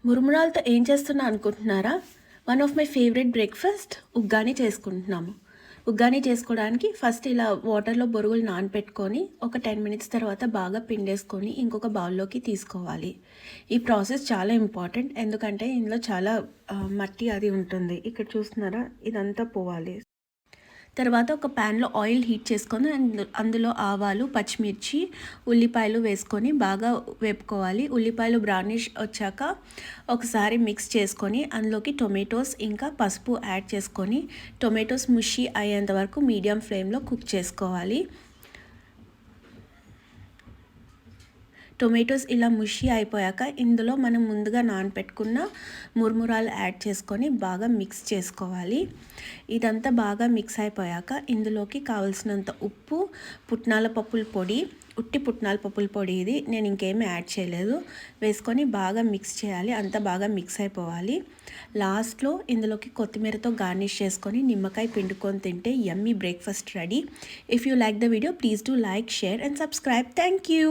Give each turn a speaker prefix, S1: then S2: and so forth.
S1: మురుమురాలతో ఏం చేస్తున్నా అనుకుంటున్నారా? One of my favourite breakfast uggani చేసుకుంటున్నాము. ఉగ్గాని చేసుకోవడానికి ఫస్ట్ ఇలా వాటర్‌లో బొరుగులు నానపెట్టుకొని ఒక 10 మినిట్స్ తర్వాత బాగా పిండేసుకొని ఇంకొక బౌల్‌లోకి తీసుకోవాలి. ఈ ప్రాసెస్ చాలా ఇంపార్టెంట్. ఎందుకంటే ఇందులో చాలా మట్టి అది ఉంటుంది. ఇక్కడ చూస్తున్నారా? ఇదంతా పోవాలి. తర్వాత ఒక ప్యాన్లో ఆయిల్ హీట్ చేసుకొని అందులో ఆవాలు, పచ్చిమిర్చి, ఉల్లిపాయలు వేసుకొని బాగా వేపుకోవాలి. ఉల్లిపాయలు బ్రౌనిష్ వచ్చాక ఒకసారి మిక్స్ చేసుకొని అందులోకి టొమాటోస్ ఇంకా పసుపు యాడ్ చేసుకొని టొమాటోస్ ముషి అయ్యేంత వరకు మీడియం ఫ్లేమ్లో కుక్ చేసుకోవాలి. టొమాటోస్ ఇలా ముషి అయిపోయాక ఇందులో మనం ముందుగా నానపెట్టుకున్న మురుమురాలు యాడ్ చేసుకొని బాగా మిక్స్ చేసుకోవాలి. ఇదంతా బాగా మిక్స్ అయిపోయాక ఇందులోకి కావలసినంత ఉప్పు, పుట్నాల పప్పుల పొడి, ఉట్టి పుట్నాల పప్పుల పొడి ఇది నేను ఇంకేమీ యాడ్ చేయలేదు, వేసుకొని బాగా మిక్స్ చేయాలి. అంతా బాగా మిక్స్ అయిపోవాలి. లాస్ట్లో ఇందులోకి కొత్తిమీరతో గార్నిష్ చేసుకొని నిమ్మకాయ పిండుకొని తింటే yummy breakfast ready. If you like the video please do like, share and subscribe. Thank you.